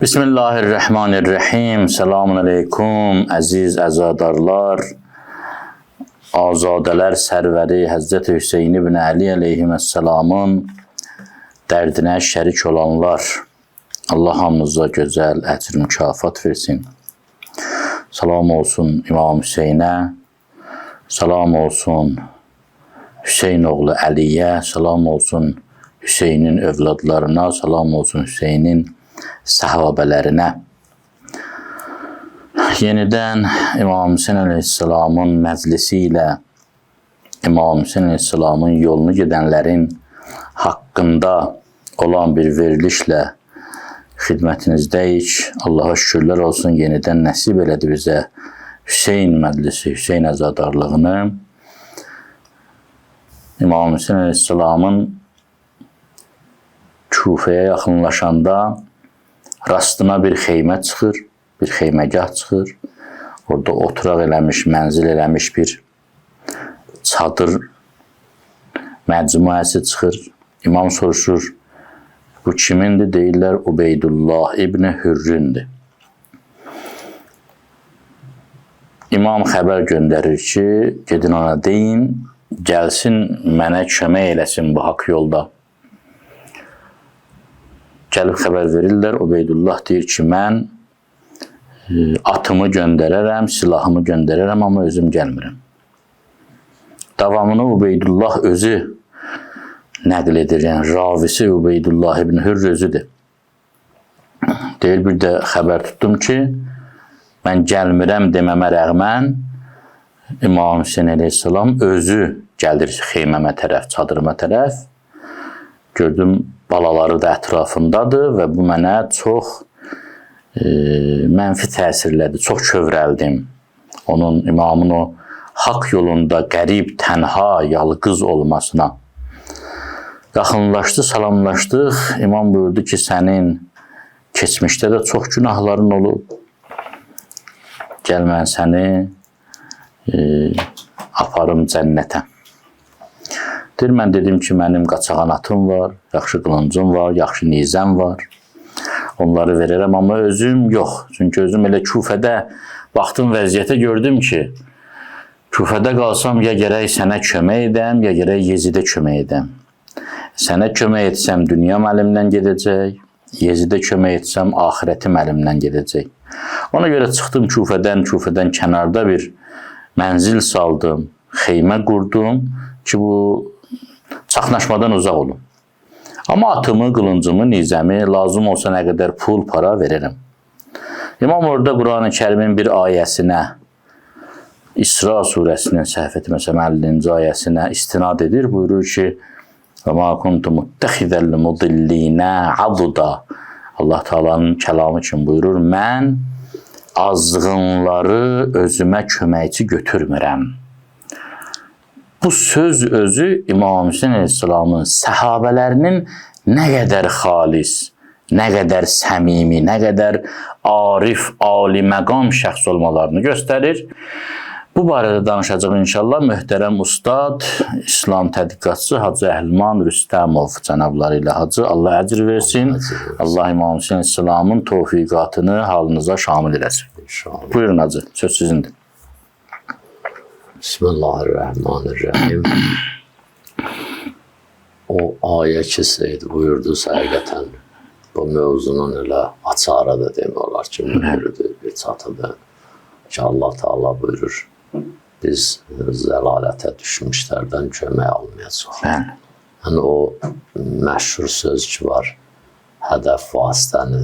Bismillahirrahmanirrahim. Selamun aleyküm, əziz əzadarlar, azadələr sərvəri Həzrət Hüseyin ibn Əli əleyhissalamın dərdinə şərik olanlar. Allah hamınıza gözəl əcr mükafat versin. Salam olsun İmam Hüseynə, salam olsun Hüseyin oğlu Əliyə, salam olsun Hüseynin övladlarına, salam olsun Hüseynin sahabələrinə. Yenidən İmam Hüseyin əleyhissalamın məclisi ilə İmam Hüseyin əleyhissalamın yolunu gedənlərin haqqında olan bir verilişlə xidmətinizdəyik. Allaha şükürlər olsun, yenidən nəsib elədi bizə Hüseyin məclisi, Hüseyin əzadarlığını. İmam Hüseyin əleyhissalamın Kufəyə yaxınlaşanda rastına bir xeymə çıxır, bir xeyməgah çıxır. Orada oturaq eləmiş, mənzil eləmiş bir çadır məcmuəsi çıxır. İmam soruşur, bu kimindir? Deyirlər, Ubeydullah ibn Hürründür. İmam xəbər göndərir ki, gedin ona deyin, gəlsin mənə kömək eləsin bu haqq yolda. Gəlib xəbər verirlər, Ubeydullah deyir ki, mən atımı göndərərəm, silahımı göndərərəm, amma özüm gəlmirəm. Davamını Ubeydullah özü nəql edir, yəni ravisi Ubeydullah ibn Hürr özüdür. Deyir, bir də xəbər tutdum ki, mən gəlmirəm deməmə rəğmən İmam Hüseyin əleyhissalam özü gəlir xeyməmə tərəf, çadırıma tərəf. Gördüm, balaları da ətrafındadır və bu mənə çox mənfi təsirlədi, çox kövrəldim. Onun, imamın o haqq yolunda qərib, tənha, yalqız olmasına. Yaxınlaşdı, salamlaşdıq. İmam buyurdu ki, sənin keçmişdə də çox günahların olub. Gəl mən səni aparım cənnətə. Deyir, mən dedim ki, mənim qaçağan atım var, yaxşı qılıncım var, yaxşı nizəm var. Onları verərəm, amma özüm yox. Çünki özüm elə Kufədə baxdım vəziyyətə, gördüm ki, Kufədə qalsam ya gərək sənə kömək edəm, ya gərək Yezidə kömək edəm. Sənə kömək etsəm dünyam əlimdən gedəcək, Yezidə kömək etsəm axirətim əlimdən gedəcək. Ona görə çıxdım Kufədən kənarda bir mənzil saldım, xeymə qurdum ki, bu çaxnaşmadan uzaq olun. Amma atımı, qılıncımı, nizəmi, lazım olsa nə qədər pul, para verərəm. İmam orada Quran-ı Kərimin bir ayəsinə, İsra surəsinin səhv etməsəm 50-ci ayəsinə istinad edir. Buyurur ki, وَمَا كُنْتُ مُتَّخِذَ الْمُضِلِّينَ عَضُدًا Allah Teala'nın kəlamı için buyurur, mən azğınları özümə köməkçi götürmürəm. Bu söz özü İmam Hüseyin əleyhissalamın səhabələrinin nə qədər xalis, nə qədər səmimi, nə qədər arif, ali məqam şəxs olmalarını göstərir. Bu barədə danışacaq inşallah möhtərəm ustad, İslam tədqiqatçı Hacı Əhlman Rüstəmov cənabları ilə. Hacı, Allah əcr versin. Allah İmam Hüseyin əleyhissalamın tövfiqatını halınıza şamil eləsin. Buyurun Hacı, söz sizindir. Bismillahirrahmanirrahim. O ayə ki, Seyyid buyurduysa, həqiqətən bu mövzunun elə açarı da demək olar ki, mühürüdür, bir çatıdır ki, Allah Teala buyurur, biz zəlalətə düşmüşlərdən kömək almayacaq. Yəni, o məşhur söz ki var, hədəf vasitəni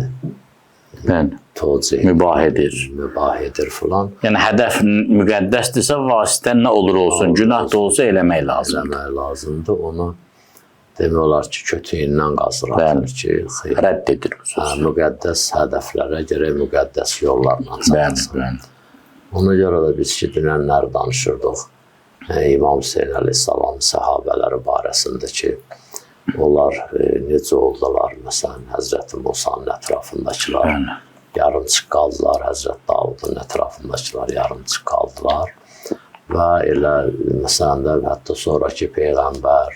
mübahidir filan. Yəni, hədəf müqəddəsdirsə, vasitə nə olur olsun, günah da olsa eləmək lazımdır. Eləmək lazımdır, onu demək olar ki, kötüyündən qazıratır ki, rədd edir bu söz. Müqəddəs hədəflərə görə müqəddəs yollarla çatılsın. Ona görə də biz ki, dünənlər danışırdıq İmam Hüseyin əleyhissalamın səhabələri barəsində ki, onlar necə oldular, məsələn, Həzrəti Musanın ətrafındakılar yarımçıq qaldılar, Həzrət Davudun ətrafındakılar yarımçıq qaldılar və elə, məsələn, hətta sonraki Peyğəmbər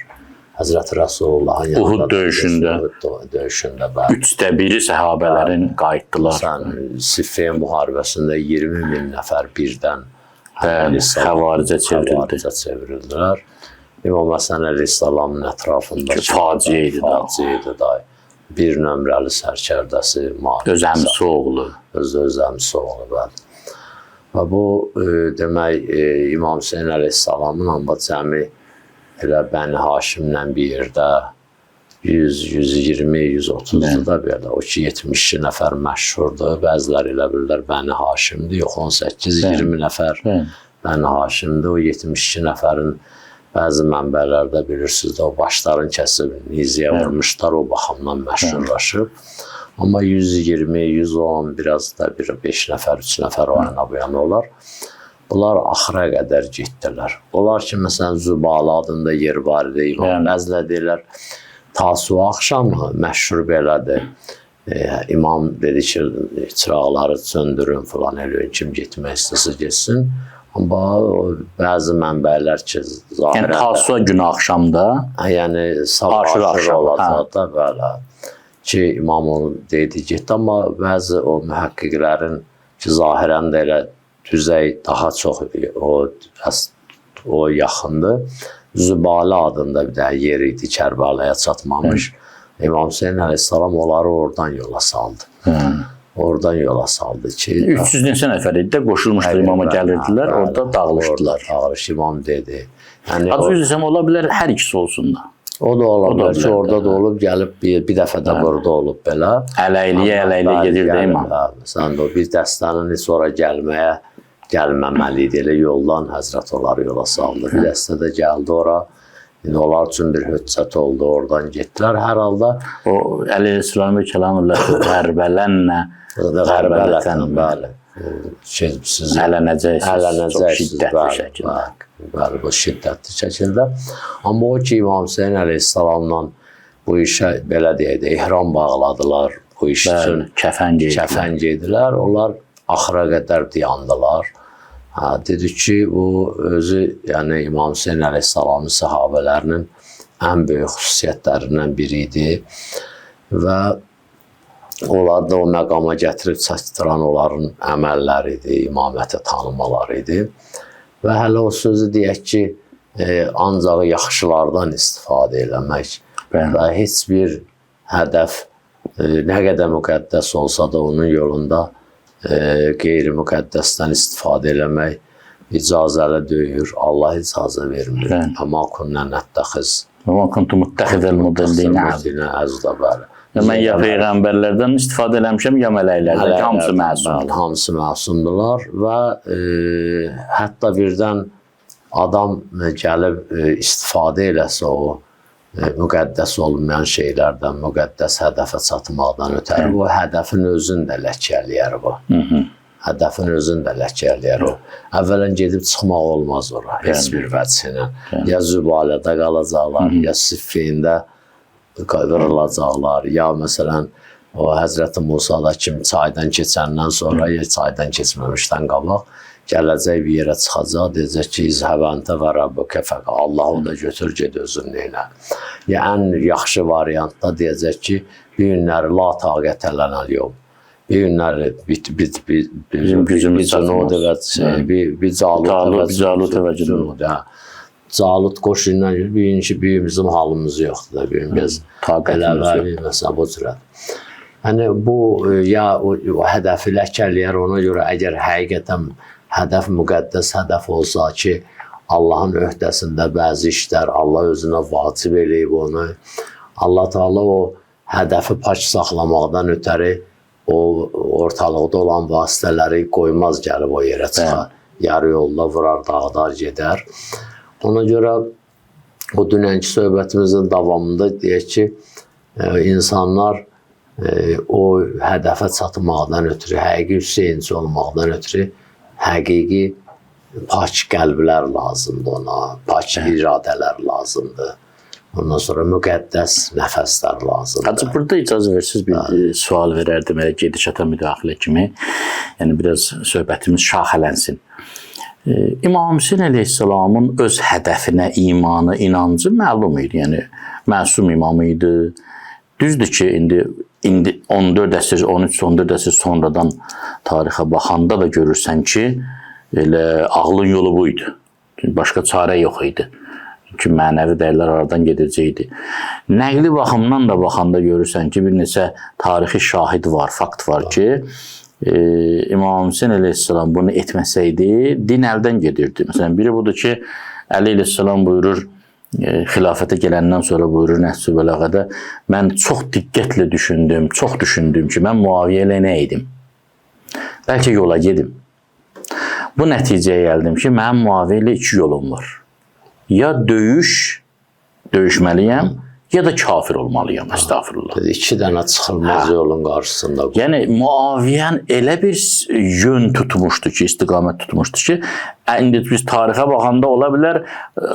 Həzrəti Rəsulullahın yanında Uhud döyüşündə. Uhud döyüşündə bəli. 1/3 səhabələrin qayıtdılar. Məsələn, Siffin müharibəsində 20.000 nəfər birdən Bəli, xəvaricə çevrildi. xəvaricə çevrildilər. İmam Həsən əleyhissalamın ətrafında Faciə idi da. faciə idi da. Bir nömrəli sərkərdəsi Öz əmisi oğlu. öz əmisi oğlu bəli. Və bu demək İmam Hüseyn əleyhissalamın amba cəmi elə Bəni Haşimlə bir yerdə 100, 120, 130 da belə. O ki 72 nəfər məşhurdur. Bəziləri elə bilirlər Bəni Haşimdir. Yox 18-20 nəfər Bəni Haşimdir. O 72 nəfərin bəzi mənbələrdə bilirsiniz də o başların kəsib niziyə vurmuşlar. O baxımdan məşhurlaşıb. Amma 120, 110, biraz da 5 nəfər, 3 nəfər o yana bu yana olar. Bunlar axıra qədər getdilər. Onlar ki, məsələn, Zübala adında yer var idi. Bəzilə deyirlər, Tasu'a axşamı məşhur belədir. İmam dedi ki, çıraqları söndürün falan, eləyin, kim getmək istəsə getsin. Amma bəzi mənbələr ki, zahirən... Yəni, Tasu'a günü axşamda? Yəni, sabah aşırı olacaq da, belə. Ki, imam onu dedi, getdi. Amma bəzi o mühəqqiqlərin ki, zahirən də elə düzey daha çox o yaxındır. Zübali adında bir də yer idi, Kərbalaya çatmamış. İmam Hüseyn əleyhissalam onları oradan yola saldı. Oradan yola saldı ki... 300 neçə nəfər idi də qoşulmuşlar imama gəlirdilər, orada dağılışdılar. Dağılış imam dedi. Az yüzləsəm, ola bilər hər ikisi olsun da. O da ola bilər ki, orada da olub, gəlib bir dəfə də burada olub belə. Ələyliyə gedir də imam. Məsələn, o bir dəstənin sonra gəlməməli idi. Elə yoldan Həzrət onları yola saldı. Bir dəstə də gəldi ora. İndi onlar üçün bir hüccət oldu, oradan getdilər. Hər halda... O Əleyhisselamı kəlamırlar, qərbələtən, bəli. Ələnəcəksiniz, çox şiddətli şəkildə. Bəli, bu şiddətli şəkildə. Amma o ki, İmam Hüseyn əleyhissalamla bu işə, belə deyək də, ehram bağladılar. Bu iş üçün kəfən gedilər. Onlar axıra qədər dayandılar. Dedi ki, bu özü, yəni İmam Hüseyn əleyhissalamın səhabələrinin ən böyük xüsusiyyətlərindən biri idi. Və onlar da o məqama gətirib çatdıran onların əməlləri idi, imaməti tanımaları idi. Və hələ o sözü deyək ki, ancaq yaxşılardan istifadə eləmək və heç bir hədəf nə qədər müqəddəs olsa da onun yolunda qeyri-müqəddəsdən istifadə eləmək icazəli deyir. Allah icazə vermir. Əmə künnə nəttəxiz. Əmə kuntu müttəxidəl müdəlliyinə əzdə bəli. Mən ya peyğəmbərlərdən istifadə eləmişəm, ya mələklərdən. Hamısı məsumdur. Hamısı məsumdular və hətta birdən adam gəlib istifadə eləsə o müqəddəs olmayan şeylərdən, müqəddəs hədəfə çatmaqdan ötəri bu hədəfin özünü də ləkələyər bu. Hədəfin özünü də ləkələyər o. Əvvələn gedib çıxmaq olmaz ora, heç bir vəcinə. Ya Zübalədə qalacaqlar, ya Siffində qırılacaqlar, ya məsələn o Həzrəti Musa'da kimi çaydan keçəndən sonra, ya çaydan keçməmişdən qabaq gələcək bir yerə çıxacaq, deyəcək ki, İzhəbəntə və Rəbbəkə fəqə, Allah o da götür, ged özün neylə. Ya ən yaxşı variantda deyəcək ki, bir günləri la taqətə lənəl yox. Bir günləri bizim gücümüz çatmaz. Bir Calut və Cünud. Calut qoşundan görə bir gün ki, bizim halımız yoxdur da, bir gün biz eləvəli, məsələn, bu cürət. Yəni, bu, ya o hədəfi ləkələyər, ona görə əgər həqiqətən hədəf müqəddəs hədəf olsa ki, Allahın öhdəsində bəzi işlər, Allah özünə vacib eləyib onu. Allah Teala o hədəfi pak saxlamaqdan ötəri o ortalıqda olan vasitələri qoymaz, gəlib o yerə çıxar. Yarı yolda vurar, dağdar gedər. Ona görə o dünənki söhbətimizin davamında deyək ki, insanlar o hədəfə çatmaqdan ötürü, həqiqi Hüseynci olmaqdan ötürü həqiqi pak qəlblər lazımdır ona, pak iradələr lazımdır. Ondan sonra müqəddəs nəfəslər lazımdır. Hacı, burada icazə versiniz bir sual verərdim, gedişata müdaxilə kimi. Yəni, biraz söhbətimiz şaxələnsin. İmam Hüseyn əleyhissalamın öz hədəfinə imanı, inancı məlum idi. Yəni, məsum imam idi. Düzdür ki, indi 14 əsr, 13-14 əsr sonradan tarixə baxanda da görürsən ki, elə ağlın yolu bu idi. Başqa çarə yox idi. Çünki mənəvi dəyərlər aradan gedəcəkdi. Nəqli baxımdan da baxanda görürsən ki, bir neçə tarixi şahid var, fakt var ki, İmam Hüseyin əleyhissalam bunu etməsəydi, din əldən gedirdi. Məsələn, biri budur ki, Əli əleyhissalam buyurur, xilafətə gələndən sonra buyurur Nəhcü Bələğədə, mən çox diqqətlə düşündüm ki, mən Muaviyyə ilə nə edim? Bəlkə yola gedim. Bu nəticəyə gəldim ki, mənim Muaviyyə ilə 2 yolum var. Ya döyüşməliyəm, ya da kafir olmalıyam, estağfurullah. 2 dənə çıxılmaz yolun qarşısında. Yəni, Muaviyyən elə bir yön tutmuşdu ki, istiqamət tutmuşdu ki, indi biz tarixə baxanda ola bilər,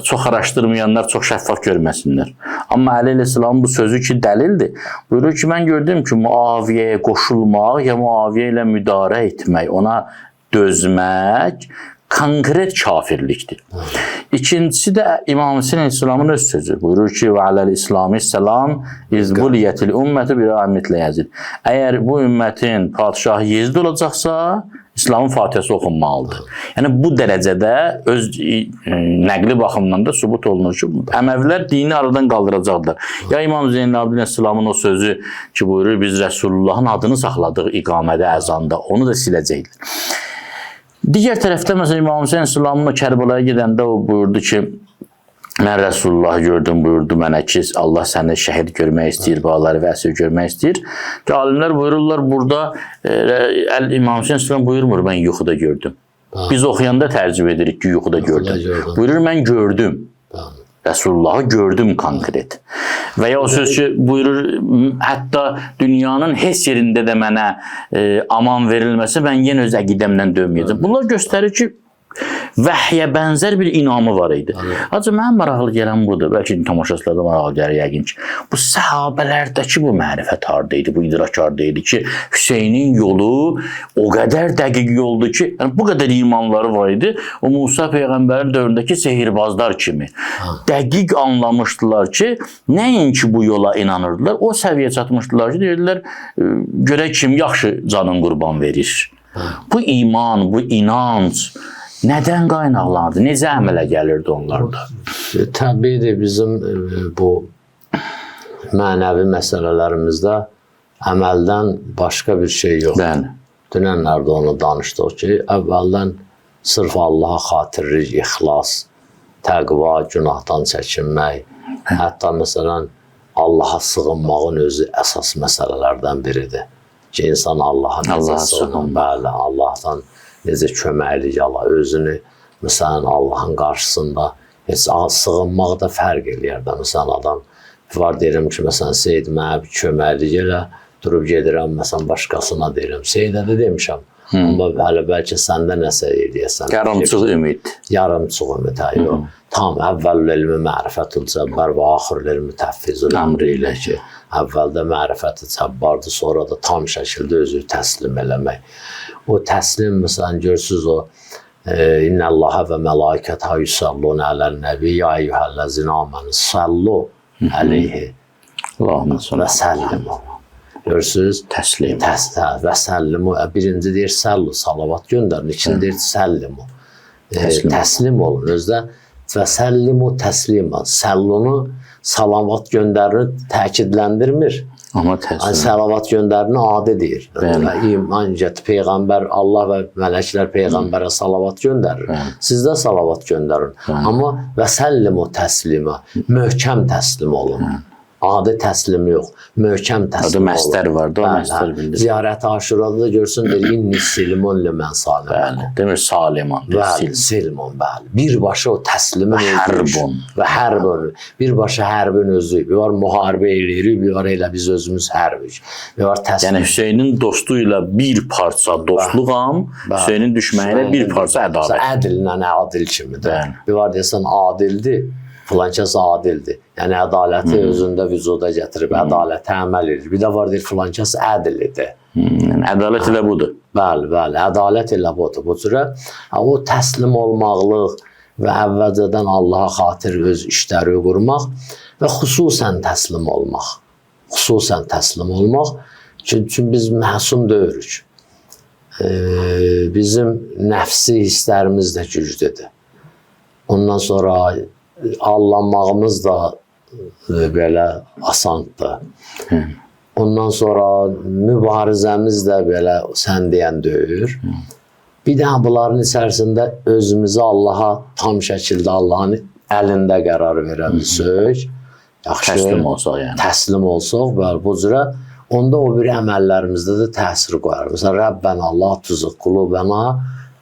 çox araşdırmayanlar çox şəffaf görməsinlər. Amma Əli əleyhissalamın bu sözü ki, dəlildir. Buyurur ki, mən gördüm ki, Muaviyyəyə qoşulmaq, ya Muaviyyə ilə müdarə etmək, ona dözmək, konkret kafirlikdir. İkincisi də İmam Hüseyin əleyhissalamın öz sözü. Buyurur ki, və aləl-İslami səlam izbuliyyətil ümməti bir əhəmmətlə Yezid. Əgər bu ümmətin padişahı Yezid olacaqsa, İslamın Fatihəsi oxunmalıdır. Yəni, bu dərəcədə öz nəqli baxımdan da sübut olunur ki, Əməvilər dini aradan qaldıracaqlar. Ya İmam Zeynəl-Abidin əleyhissalamın o sözü ki, buyurur, biz Rəsulullahın adını saxladıq iqamədə, əzanda, onu da siləcəkdir. Digər tərəfdə, məsələn, İmam Hüseyin əleyhissalamın o Kərbəlaya gedəndə o buyurdu ki, mən Rəsulullahı gördüm, buyurdu mənə ki, Allah səni şəhid görmək istəyir, bağları və əsir görmək istəyir. Ki, alimlər buyururlar, burada İmam Hüseyin əleyhissalam buyurmur, mən yuxuda gördüm. Biz oxuyanda tərcübə edirik ki, yuxuda gördüm. Buyurur, mən gördüm. Rəsulullahı gördüm konkret. Və ya o söz ki, buyurur, hətta dünyanın heç yerində də mənə aman verilməsə, mən yenə öz əqidəmdən dönməyəcəm. Bunlar göstərir ki, vəhyə bənzər bir inamı var idi. Ancaq mənim maraqlı gələn budur. Bəlkə tamaşaçılarda maraqlı gəlir yəqin ki. Bu səhabələrdəki bu mərifət harda idi, bu idrak harda idi ki, Hüseynin yolu o qədər dəqiq yoldur ki, yəni bu qədər imanları var idi. O Musa Peyğəmbərin dövründəki sehirbazlar kimi. Dəqiq anlamışdılar ki, nəinki bu yola inanırdılar, o səviyyə çatmışdılar ki, deyirdilər, görək kim yaxşı canın qurban verir. Bu iman, bu inanc nədən qaynaqlandı? Necə əmələ gəlirdi onlarda? Təbiidir, bizim bu mənəvi məsələlərimizdə əməldən başqa bir şey yox. Dünənlərdə onu danışdıq ki, əvvəldən sırf Allaha xatirlik, ixlas, təqva, günahdan çəkinmək, hətta məsələn Allaha sığınmağın özü əsas məsələlərdən biridir. Ki, insan Allaha necə sığınır, bəli, Allahdan necə köməklik ala, özünü məsələn Allahın qarşısında heç sığınmaqda fərq eləyər də. Məsələn adam var, deyirəm ki, məsələn Seyid mənə bir köməklik elə, durub gedirəm, məsələn başqasına deyirəm, Seydə də demişəm, amma hələ bəlkə səndə nəsə eləyəsən. Yarımçıq ümid. Yarımçıq ümid, yox. Tam əvvəl elmi mərifətül cəbbər və axır elmi təffizül əmri ilə ki, əvvəldə mərifəti cəbbardır, sonra da tam şəkildə özü təslim eləmək. O təslim, məsələn, görürsünüz o İnnəlləhə və mələikətə yusallun ələl-nəbi ya eyyuhəl-ləzina aməni sallu əleyhi və səllimu. Görürsünüz? Təslim. Və səllimu. Birinci deyir səllu, salavat göndərin. İkinci deyir səllimu. Təslim olun. Özdə və səllimu təsliman. Səllunu salavat göndərir, təkidləndirmir. Amma təslim. Salavat göndərini adi deyir. İmancət, Peyğəmbər, Allah və mələklər Peyğəmbərə salavat göndərir. Siz də salavat göndərin. Amma və səllimu təslimə. Möhkəm təslim olun. Adi təslim yox, möhkəm təslim olur. Məstər vardı, o məstər bildir. Ziyarət-i Aşurada da görsün, deyir, inni silmun limən salimon. Demir salimon. Bəli, silmun, bəli. Birbaşa o təslimin hərbun. Və hərbun. Birbaşa hərbin özü. Bir var müharibə eləyirik, bir var elə biz özümüz hərbik. Bir var təslim. Yəni Hüseynin dostu ilə bir parça dostluğam, Hüseynin düşməyi ilə bir parça ədalət. Ədillə ədil kimidir. Bir var deyəsən adildir. Filankəs adildir. Yəni, ədaləti özündə vücuda gətirib, ədalətə əməl edir. Bir də var deyir, filankəs ədillidir. Ədalət elə budur. Bəli, bəli, ədalət elə budur. Bu cürə o təslim olmaqlıq, və əvvəlcədən Allaha xatir öz işləri qurmaq və xüsusən təslim olmaq. Xüsusən təslim olmaq. Çünki biz məsum deyirik. Bizim nəfsi hisslərimiz də güclüdür. Ondan sonra allanmağımız da belə asandır. Ondan sonra mübarizəmiz də belə sən deyən deyir. Bir də bunların içərisində özümüzü Allaha tam şəkildə Allahın əlində qərar verə bilsək, Təslim olsaq yəni. Təslim olsaq və bu cürə onda o bir əməllərimizdə də təsir qoyar. Məsələn, Rəbbənə Allah tuzıq qulubənə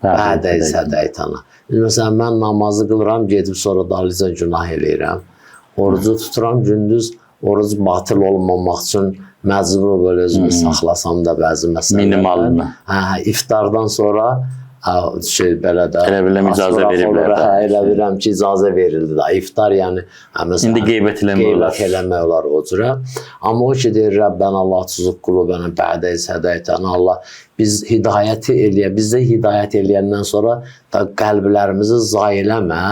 bə'də sədəytənə. Məsələn, mən namazı qılıram, gedib sonra dalıca günah eləyirəm. Orucu tuturam, gündüz oruc batıl olmamaq üçün məcbur belə özümü saxlasam da bəzi məsələlərdən. Minimalını. İftardan sonra belə də elə biləm icazə veriblər. Elə biləm ki, icazə verildi də. İftar yəni İndi qeybət eləmək olar o cürə. Amma o ki deyir Rəbbən Allah tuzıq qulubənə bə'də sədəytənə Allah biz hidayəti eləyə, bizdə hidayət eləyəndən sonra da qəlblərimizi zayi eləmə.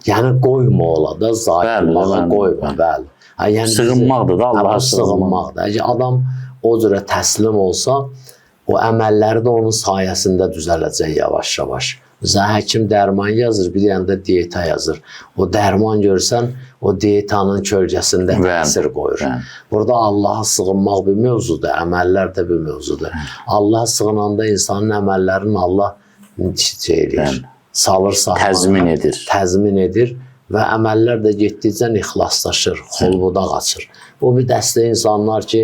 Yəni qoyma ola da zayi olmağa qoyma, bəli. Yəni sığınmaqdır da Allaha sığınmaqdır. Əgər adam o cürə təslim olsa, o əməlləri də onun sayəsində düzələcək yavaş-yavaş. Məsələn, həkim dərman yazır, bir yanda diyeta yazır. O dərman görsən, o diyetanın kölgəsində təsir qoyur. Burada Allaha sığınmaq bir mövzudur, əməllər də bir mövzudur. Allaha sığınanda insanın əməllərini Allah eləyir, salır sahana. Təzmin edir və əməllər də getdikcə ixlaslaşır, xolbuda qaçır. Bu bir dəstə insanlar ki,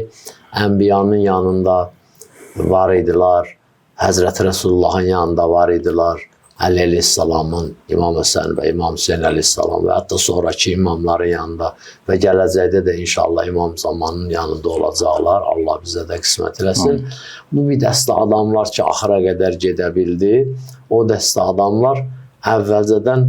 Ənbiyanın yanında var idilər, Həzrəti Resulullahın yanında var idilər, Əli əleyhissalamın, İmam Həsən və İmam Hüseyin əleyhissalam və hətta sonraki imamların yanında və gələcəkdə də inşallah İmam Zamanın yanında olacaqlar. Allah bizə də qismət eləsin. Bu bir dəstə adamlar ki, axıra qədər gedə bildi. O dəstə adamlar əvvəlcədən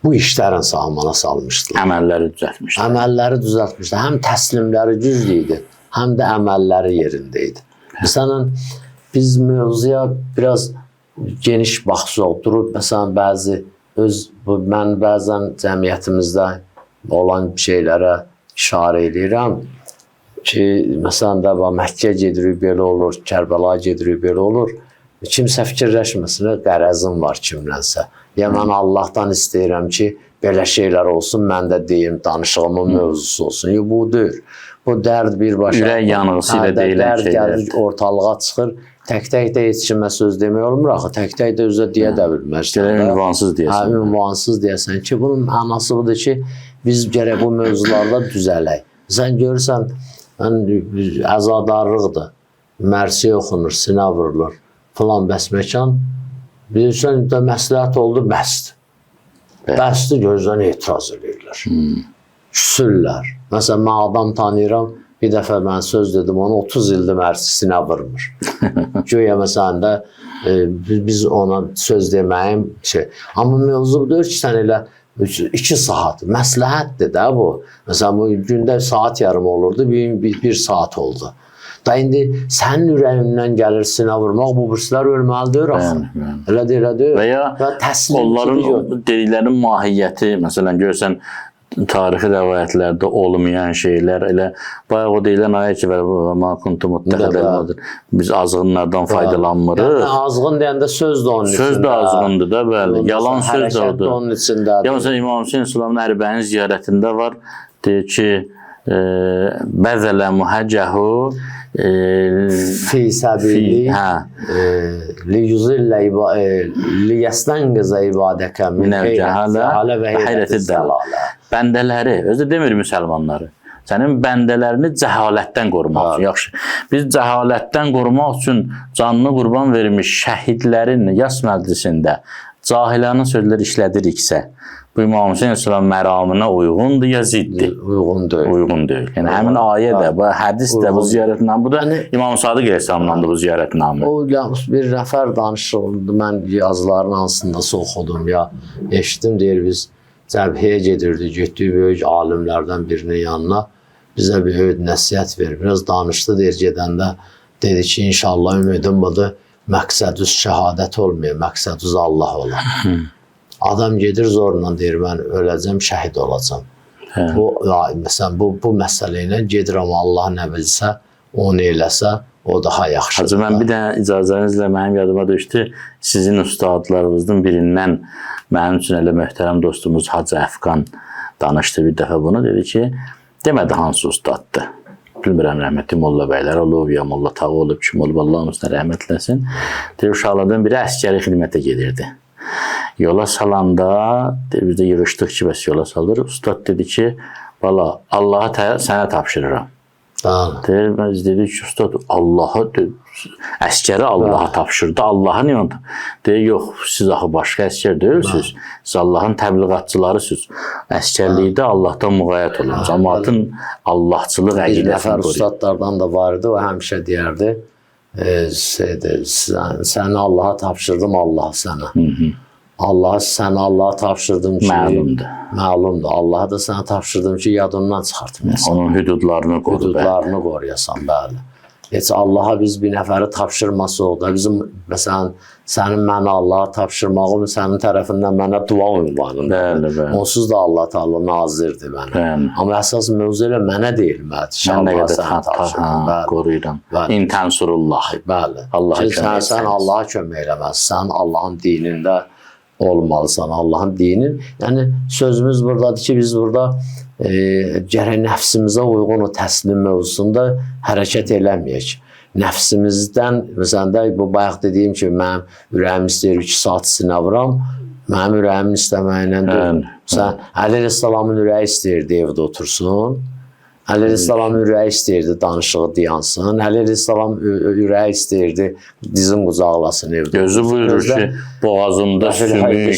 bu işlərin sahmana salmışdılar. Əməlləri düzəltmişdilər. Həm təslimləri güclü idi, həm də əməlləri yerində idi. Məsələn, biz mövzuya biraz geniş baxsaq, durub, məsələn, mən bəzən cəmiyyətimizdə olan şeylərə işarə edirəm ki, məsələn, də Məkkə gedirik, belə olur, Kərbəla gedirik, belə olur. Kimsə fikirləşməsin, qərəzim var kimlənsə. Ya mən Allahdan istəyirəm ki, belə şeylər olsun, mən də deyim, danışığımın mövzusu olsun. Bu deyir. Bu dərd birbaşa ürək yanğısı ilə deyilən şeylər ortalığa çıxır. Tək-tək də heç kimə söz demək olmur axı. Tək-tək də özə deyə də bilmərsən. Ünvansız deyəsən. Ünvansız deyəsən ki, bunun mənası budur ki, biz gərək bu mövzularda düzələk. Sən görürsən, əzadarlıqdır. Mərsiyə oxunur, sinə vurulur. Falan bəs məkan. Bilirsən, məsləhət oldu, bəsdir. Bəsdir, gözdən etiraz edirlər. Küsürlər. Məsələn, mən adam tanıyıram, bir dəfə mən söz dedim, onu 30 ildir mərsisinə vurmur. Göyə məsələn də biz ona söz deməyim şey. Amma mövzu budur ki, sən elə 2 saat, məsləhətdir də bu. Məsələn, bu gündə saat yarım olurdu, bir saat oldu. Da indi sənin ürəyindən gəlir sinə vurmaq, bu birisilər ölməlidir axı. Elədir. Və ya onların dediklərinin mahiyyəti, məsələn, görsən, tarixi rəvayətlərdə olmayan şeylər, elə bayaq o deyilən ayə ki, biz azğınlardan faydalanmırıq. Yəni, azğın deyəndə söz də onun içində. Söz də azğındır da, bəli. Yalan söz də odur. Onun içindədir. Ya, məsələn, İmam Hüseyin Sultanın Ərbəyin ziyarətində var, deyir ki, bəzələ mühəcəhu fi səbili liyəstənqizə ibadəkə minəl cəhalə və heyrəti dəlalə. Bəndələri, özü demir müsəlmanları. Sənin bəndələrini cəhalətdən qorumaq üçün. Yaxşı, biz cəhalətdən qorumaq üçün canını qurban vermiş şəhidlərin yas məclisində cahilənin sözləri işlədiriksə, bu İmam Hüseyin Sultan məramına uyğundur ya ziddir? Uyğun deyil. Uyğun deyil. Yəni, həmin ayə də, bu hədis də, bu ziyarətnamı, bu da İmam Sadiq Əleyhisselamdandır bu ziyarətnamı. O, bir nəfər danışıldı, mən yazıların hansındasa oxudum ya, eşitdim, deyir, biz cəbhəyə gedirdik, getdik böyük alimlərdən birinin yanına, bizə bir öyüd nəsiyyət verir, biraz danışdı, deyir, gedəndə, dedi ki, inşallah ümidim budur, məqsədüz şəhadət olmuyor, məqsədüz Allah olar. Adam gedir zorla deyir, mən öləcəm, şəhid olacam. Məsələn, bu məsələ ilə gedir, amma Allah nə bilsə, onu eləsə, o daha yaxşıdır. Hacı, mən bir də icazənizlə mənim yadıma düşdü, sizin ustadlarınızdan birindən mənim üçün elə möhtərəm dostumuz Hacı Əfqan danışdı bir dəfə bunu, dedi ki, demədi hansı ustaddır. Bilmirəm, rəhmətli Molla bəylər olub, ya Molla Tağı olub, kim olub, Allah üstünə rəhmət eləsin. Deyir, uşaqlardan biri əskəri xidmətə gedirdi. Yola salanda, biz də yığışdıq ki, bəs yola salır. Ustad dedi ki, valla, Allah'a sənə tapşırıram. Deyir, biz dedik ki, ustad, əskəri Allah'a tapşırdı. Allah'a niyə onu? Deyir, yox, siz axı başqa əskər deyilsiniz. Siz Allah'ın təbliğatçılarısınız. Əskərlikdə Allah'tan müğayət olun. Cəmaatın Allahçılıq əqidəsini qoruyun. Bir nəfər ustadlardan da var idi, o həmişə deyərdi, səni Allah'a tapşırdım, Allah sənə. Səni Allah'a tapşırdım ki, məlumdur. Allah'a da sənə tapşırdım ki, yadından çıxartmayasan. Onun hüdudlarını qoruyasan, bəli. Heç Allah'a biz bir nəfəri tapşırması oldu. Bizim, məsələn, sənin mənə Allah'a tapşırmağım sənin tərəfindən mənə dua ünvanındır. Onsuz da Allah Teala nazirdir mənə. Amma əsas mövzu elə mənə deyilməlidir. Mən nə qədər qoruyuram. İntənsurullah. Bəli. Sən Allah'a kömək eləməlisən. Sən Allah'ın dinində olmalısan, Allah'ın dinin. Yəni, sözümüz buradadır ki, biz burada gərək nəfsimizə uyğun o təslim mövzusunda hərəkət eləməyək. Nəfsimizdən, məsələn də, bu bayaq dediyim ki, mənim ürəyim istəyir 2 saat sinə vuram, mənim ürəyimin istəməyinə deyil. Məsələn, Əli Rəssalamın ürəyi istəyirdi evdə otursun, Əli Rəssalamın ürəyi istəyirdi danışığı dayansın, Əli Rəssalam ürəyi istəyirdi dizin qucaqlasın evdə. Gözü buyurur ki, boğazında sümük,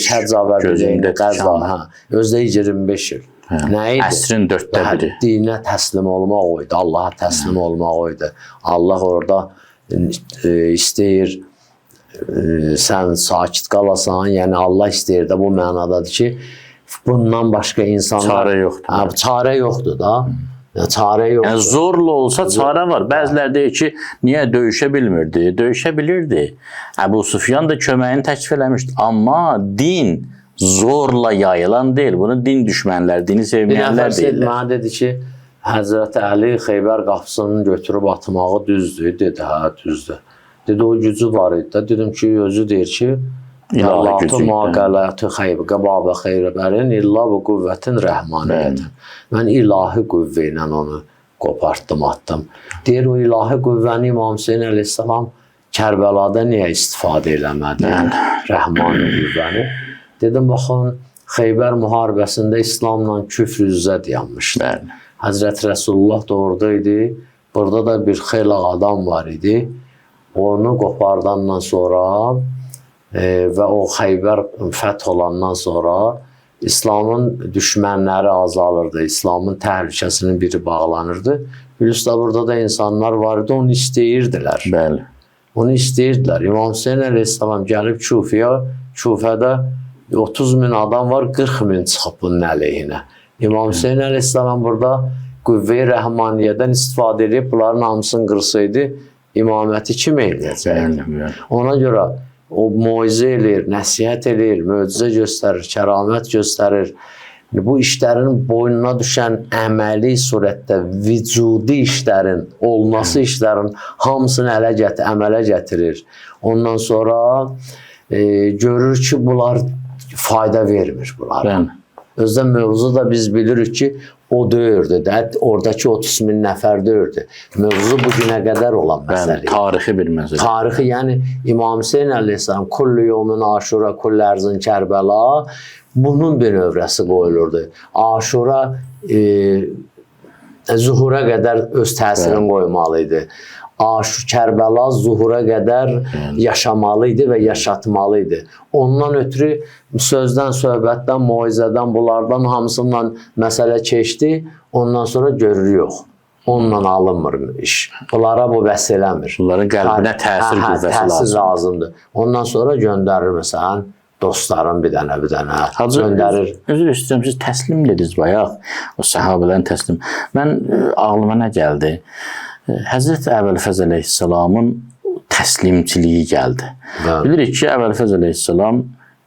gözündə tikan. Özdə 25 il. Nə idi? Əsrin 4də biri. Dinə təslim olmaq o idi, Allaha təslim olmaq o idi. Allah orada istəyir, sən sakit qalasan, yəni Allah istəyir də bu mənadadır ki, bundan başqa insanlar... Çarə yoxdur. Çarə yoxdur da. Çarə yoxdur. Yəni, zorla olsa çarə var. Bəzilər deyir ki, niyə döyüşə bilmirdi? Döyüşə bilirdi. Əbu Sufyan da köməyini təklif eləmişdi. Amma din zorla yayılan deyil. Bunu din düşmənlər, dini sevməyənlər deyirlər. Bir nəfər mənə dedi ki, Həzrəti Əli Xeybər qapısını götürüb atmağı düzdür. Dedi, hə, düzdür. Dedi, o gücü var idi. Dedim ki, özü deyir ki, İlahi gücü. Məqələtü xeybə babə xeybərin illa bu qüvvətin rəhmaniyyətin. Mən ilahi qüvvə ilə onu qopartdım, atdım. Deyir, o ilahi qüvvəni İmam Hüseyin əleyhissalam Kərbəlada niyə istifadə eləmədi? Rəhmani qüvvəni. Dedim, baxın, Xeybər müharibəsində İslamla küfr üzrə dayanmışdı. Həzrət Rəsulullah da orada idi. Burada da bir xeyli adam var idi. Onu qopardandan sonra və o Xeybər fəth olandan sonra İslamın düşmənləri azalırdı. İslamın təhlükəsinin biri bağlanırdı. Bilirsə, burada da insanlar var idi, onu istəyirdilər. Bəli. Onu istəyirdilər. İmam Hüseyin əleyhissalam gəlib Küfədə 30 min adam var, 40 min çıxıb bunun əleyhinə. İmam Hüseyin əleyhissalam burada qüvvə-i rəhmaniyyədən istifadə edib, bunların hamısını qırsaydı, imaməti kim eləyəcək? Ona görə o muizə eləyir, nəsihət eləyir, möcüzə göstərir, kəramət göstərir. Bu işlərin boynuna düşən əməli surətdə vücudi işlərin, olması işlərin hamısını əmələ gətirir. Ondan sonra görür ki, bunlar fayda vermir bunlara. Özdə mövzu da biz bilirik ki, o döyürdü də, oradakı 30 min nəfər döyürdü. Mövzu bugünə qədər olan məsələ. Tarixi bir məsələ. Tarixi, yəni İmam Hüseyin əleyhissalam, kullu yevmin aşura, kullu ərzin Kərbəla, bunun bir növrəsi qoyulurdu. Aşura zuhura qədər öz təsirini qoymalı idi. Kərbəla zuhura qədər yaşamalı idi və yaşatmalı idi. Ondan ötürü sözdən, söhbətdən, muizədən, bunlardan hamısından məsələ keçdi. Ondan sonra görür yox. Onunla alınmır iş. Bunlara bu bəs eləmir. Bunların qəlbinə təsir qüvvəsi lazımdır. Təsir lazımdır. Ondan sonra göndərir məsələn dostların bir dənə göndərir. Özür istəyirəm, siz təslim dediniz bayaq. O səhabələrin təslim. Mən ağlıma nə gəldi? Həzrət Əbülfəz əleyhissalamın təslimçiliyi gəldi. Bilirik ki, Əbülfəz əleyhissalam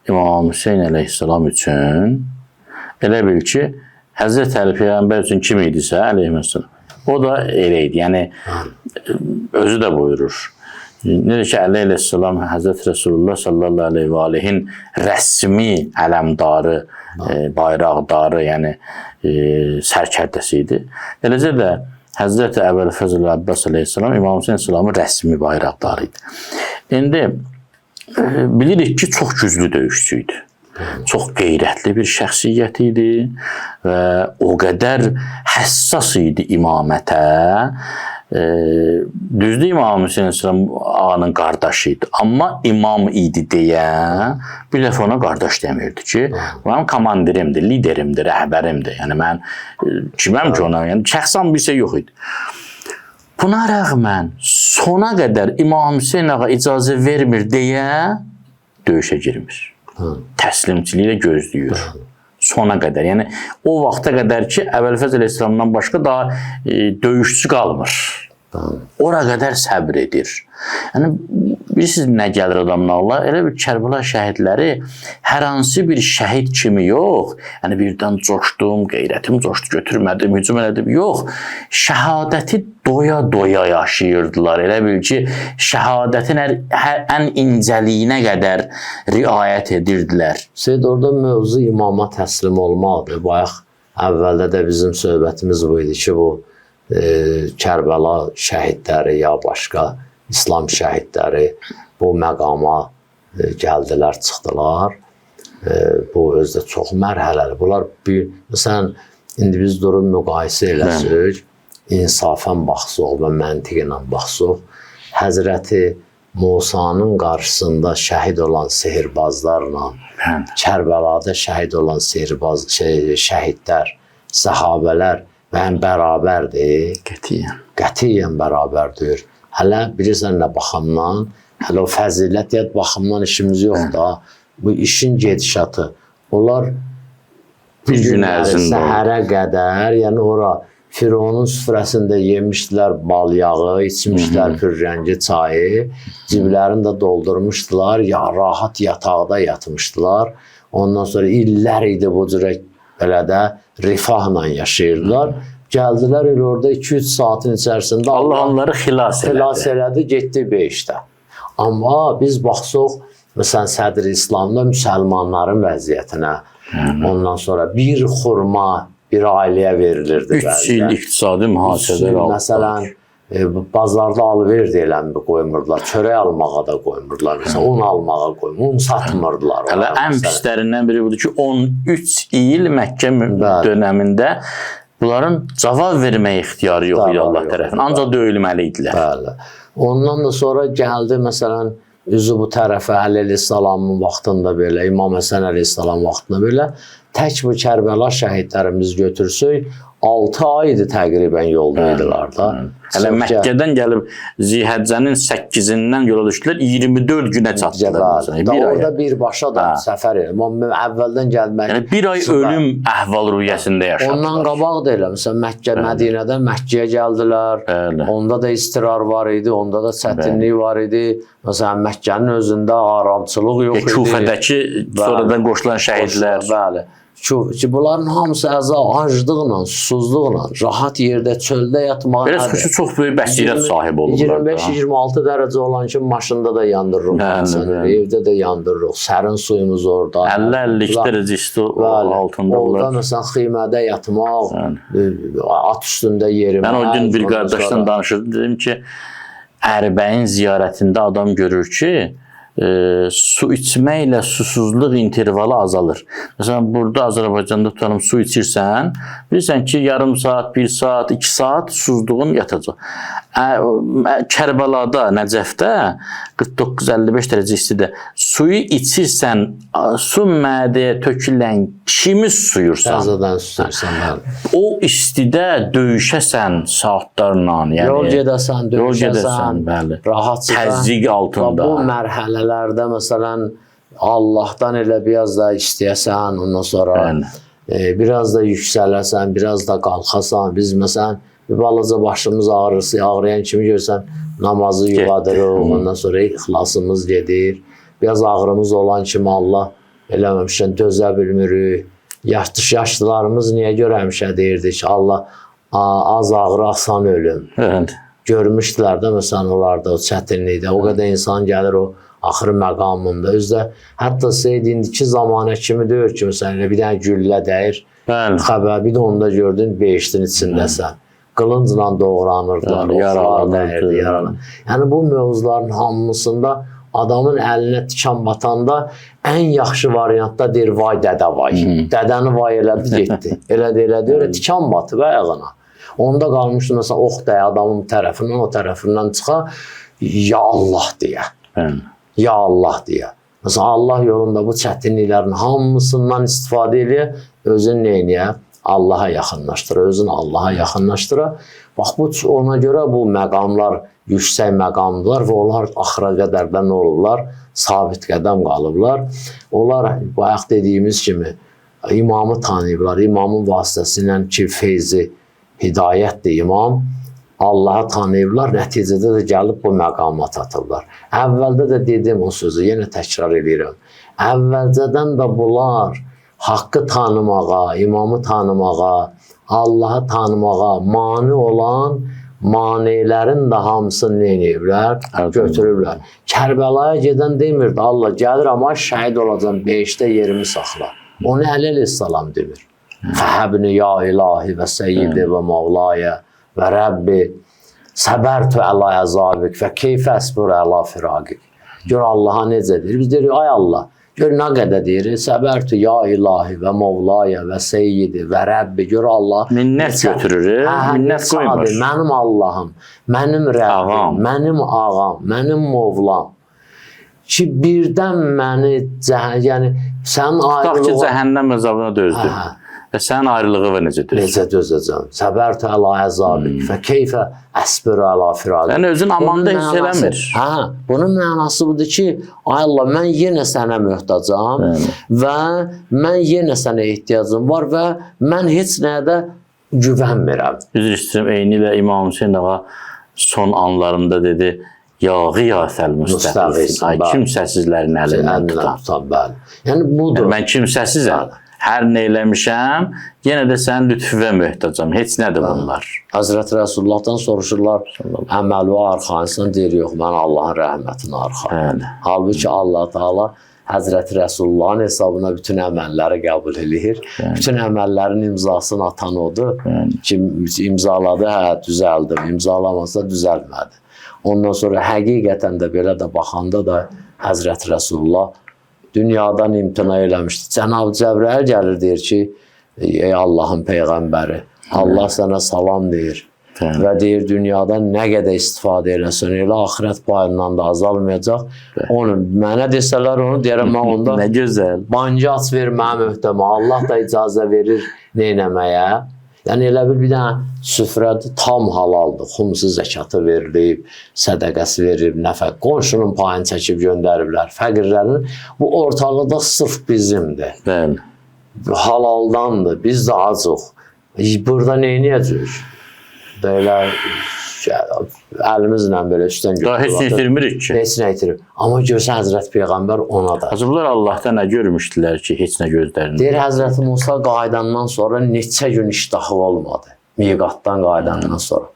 İmam Hüseyin əleyhissalam üçün elə bil ki, Həzrət Əli Peyğəmbər üçün kim idisə əleyhissalam, o da elə idi. Yəni, özü də buyurur. Necə ki, Əli əleyhissalam Həzrət Resulullah sallallahu aleyhi və aleyhin rəsmi ələmdarı, bayraqdarı, yəni sərkərdəsi idi. Eləcə də Həzrət Əbəlfəzl Abbas əleyhissalam İmam Hüseyin əleyhissalamın rəsmi bayraqdarı idi. İndi bilirik ki, çox güclü döyüşçü idi. Çox qeyrətli bir şəxsiyyət idi və o qədər həssas idi imamətə. Düzdür, İmam Hüseyin əleyhissalam ağanın qardaşı idi. Amma imam idi deyə bir dəfə ona qardaş demirdi ki, mənim komandirimdir, liderimdir, rəhbərimdir. Yəni, mən kiməm ki ona? Yəni, şəxsən bir şey yox idi. Buna rəğmən sona qədər İmam Hüseyin ağa icazə vermir deyə döyüşə girmir. Təslimçiliyi ilə gözləyir. Sona qədər. Yəni, o vaxta qədər ki, Əbəlfəzl əleyhissalamdan başqa daha döyüşçü qalmır. Ora qədər səbr edir. Yəni, bilirsiniz nə gəlir adamın Allah? Elə bir Kərbəla şəhidləri hər hansı bir şəhid kimi yox. Yəni, birdən coşdum, qeyrətim coşdu, götürmədim, hücum elədim. Yox, şəhadəti doya-doya yaşayırdılar. Elə bil ki, şəhadətin ən incəliyinə qədər riayət edirdilər. Seyd, orada mövzu imama təslim olmaqdır. Bayaq əvvəldə də bizim söhbətimiz bu idi ki, bu Kərbəla şəhidləri ya başqa İslam şəhidləri bu məqama gəldilər, çıxdılar. Bu özdə çox mərhələli. Bunlar məsələn, indi biz durub müqayisə eləsək, insafən baxsaq və məntiq ilə baxsaq, Həzrəti Musanın qarşısında şəhid olan sehirbazlarla Kərbəlada şəhid olan şəhidlər, səhabələr bərabərdir. Qətiyyən bərabərdir. Hələ bilirsən nə baxımdan, hələ o fəzilətiyyət baxımdan işimiz yox da, bu işin gedişatı. Onlar bir gün ərzində səhərə qədər, yəni ora Fironun süfrəsində yemişdilər bal yağı, içmişdilər pürrəngi çayı, ciblərini də doldurmuşdular, rahat yataqda yatmışdılar. Ondan sonra illər idi bu cürə belə də rifahla yaşayırdılar. Gəldilər orada 2-3 saatin içərisində Allah onları xilas elədi, getdi 5-də. Amma biz baxsaq, məsələn, Sədr-i İslamda müsəlmanların vəziyyətinə, ondan sonra bir xurma bir ailəyə verilirdi. 3 il iqtisadi mühasirələr aldı. Məsələn, bazarda alıverdi eləmi qoymurdular, çörək almağa da qoymurdular, məsələn, un almağa qoymurdular, un satmırdılar. Hələ ən pislərindən biri budur ki, 13 il Məkkə dönəmində bunların cavab verməyə ixtiyarı yox idi Allah tərəfindən. Ancaq döyülməli idilər. Bəli. Ondan da sonra gəldi, məsələn, üzü bu tərəfə Əli əleyhissalamın vaxtında belə, İmam Həsən əleyhissalam vaxtında belə, tək bu Kərbəla şəhidlərimiz götürsək, 6 ay idi təqribən yolda idilər da. Hələ Məkkədən gəlib Zilhəccənin 8-dən yola düşdülər, 24 günə çatdılar. Orada birbaşa da səfər edir. Əvvəldən gəlmək. Yəni, bir ay ölüm əhval-ruhiyyəsində yaşadılar. Ondan qabaq da elə, məsələn, Mədinədən Məkkəyə gəldilər. Onda da istirar var idi, onda da çətinlik var idi. Məsələn, Məkkənin özündə aramçılıq yox idi. Kufədəki sonradan qoşulan şəhidlər. Bəli. Bunların hamısı aclıqla, susuzluqla, rahat yerdə, çöldə yatmağa... Belə xüsusi çox böyük bəsirət sahibi olurlar. 25-26 dərəcə olan ki, maşında da yandırırıq, evdə də yandırırıq, sərin suyumuz orada. 50-52 dərəcə isti altında olur. Orada məsələn, xiymədə yatmaq, at üstündə yerimək... Mən o gün bir qardaşdan danışırdım, dedim ki, Ərbəyin ziyarətində adam görür ki, su içməklə susuzluq intervalı azalır. Məsələn, burada Azərbaycanda tutalım, su içirsən, bilirsən ki, yarım saat, 1 saat, 2 saat susuzluğun yatacaq. Kərbəlada, Nəcəfdə 49-55 dərəcə istidə suyu içirsən, su mədəyə tökülən kimi suyursan, o istidə döyüşəsən saatlarla, yol gedəsən, döyüşəsən, rahatçıdan, təzyiq altında. Bu mərhələlərdə məsələn Allahdan elə biraz da istəyəsən, ondan sonra biraz da yüksələsən, biraz da qalxasan. Biz məsələn bir balaca başımız ağrıyan kimi görsən namazı yuvadırıq, ondan sonra ixlasımız gedir. Biraz ağrımız olan kimi Allah eləməmişən dözə bilmirik. Yaşlılarımız niyə görə həmişə deyirdi ki, Allah az ağrı, asan ölüm. Evet. Görmüşdülər də məsələn onlarda o çətinlikdə. O qədər insan gəlir o axır məqamında. Özdə hətta Seyid indiki zamanə kimi deyir ki, məsələn bir dənə güllə dəyir. Bəli. Xəbər bir də onda gördün behiştin içindəsən. Qılıncla doğranırdılar, oxlar dəyirdi, yaralanır. Yəni bu mövzuların hamısında adamın əlinə tikan batanda ən yaxşı variantda deyir, vay dədə vay. Dədəni vay elədi, getdi. Elədi, elə tikan batıb ayağına. Onda qalmışdı məsələn ox dəyə adamın tərəfindən, o tərəfindən çıxa, ya Allah deyə. Ya Allah deyə. Məsələn Allah yolunda bu çətinliklərin hamısından istifadə eləyə, özün neyləyə? Allaha yaxınlaşdıra, özünü Allaha yaxınlaşdıra. Bax, ona görə bu məqamlar yüksək məqamdılar və onlar axıra qədər də nə olurlar? Sabit qədəm qalıblar. Onlar, bayaq dediyimiz kimi, imamı tanıyıblar. İmamın vasitəsilə ki, feyzi, hidayətdir imam. Allahı tanıyıblar, nəticədə də gəlib bu məqama tatırlar. Əvvəldə də dedim o sözü, yenə təkrar edirəm. Əvvəlcədən də bunlar haqqı tanımağa, imamı tanımağa, Allahı tanımağa mane olan manelerin də hamısını neyiblər? Götürüblər. Kərbəlaya gedən demirdi, Allah gəlir amma şəhid olacam, 5-də yerimi saxla. Onu əleyhissalam demir. Fəhəbni ya ilahi və seyyidi və mavlaya və Rəbbi səbərtü əla əzabik və keyfə əsbur əla firaqik. Gör Allaha necə deyir? Biz deyirik, ay Allah. Gör nə qədər deyir? Səbərtü ya ilahi və mavlaya və seyyidi və Rəbbi. Gör Allah. Minnət götürür, minnət qoymur. Mənim Allahım, mənim Rəbbim, mənim ağam, mənim mavlam. Ki birdən məni, yəni sən ayrılığa... Tutaq ki, cəhənnəm əzabına dözdür. Və sən ayrılığı və necə dözdür? Necə dözəcəm? Səbərtü əla əzabik və keyfə əsbir əla firaqik. Yəni özün amanda hiss eləmir. Bunun mənası budur ki, ay Allah, mən yenə sənə möhtacam və mən yenə sənə ehtiyacım var və mən heç nəyə də güvənmirəm. Üzr istəyirəm, eyni ilə İmam Hüseyin ağa son anlarında dedi, ya qiyasəl müstəqilsin, ay kimsəsizlərin əlindən tutan. Yəni budur. Mən kimsəsizəm. Hər nə eləmişəm, yenə də sənin lütfüvə möhtacam. Heç nədir bunlar? Həzrəti Rəsullahdan soruşurlar, əməli və arxanısından deyir, yox, mən Allahın rəhmətinə arxayım. Halbuki Allah Teala Həzrəti Rəsullahın hesabına bütün əməlləri qəbul edir. Bütün əməllərin imzasını atan odur ki, imzaladı, düzəldim, imzalamasa düzəlmədi. Ondan sonra həqiqətən də belə də baxanda da Həzrəti Rəsulullah dünyadan imtina eləmişdi. Cənab Cəbrəil gəlir, deyir ki, ey Allahın Peyğəmbəri, Allah sənə salam deyir və deyir, dünyadan nə qədər istifadə eləsən, elə axirət payından da azalmayacaq. Onu mənə desələr, onu deyərəm, mən onda nə gözəl. Bancaç ver mənim öhdəmə, Allah da icazə verir neynəməyə. Yəni elə bir dənə süfrədə tam halaldır, xumsu zəkatı verilib, sədəqəsi verilib, nəfəq, qonşunun payını çəkib göndəriblər, fəqirlərin. Bu ortalıqda sırf bizimdir. Bəli. Halaldandır, biz də acıq. Burada neyniyəcək? Belə əlimizlə belə üstdən götürür. Daha heç nə itirmirik ki. Heç nə itirib. Amma görsən Həzrət Peyğəmbər ona da. Acıblar Allah'tan nə görmüşdülər ki, heç nə gözlərində. Deyir, Həzrəti Musa qayıdandan sonra neçə gün iştahı olmadı. Miqatdan qayıdandan sonra.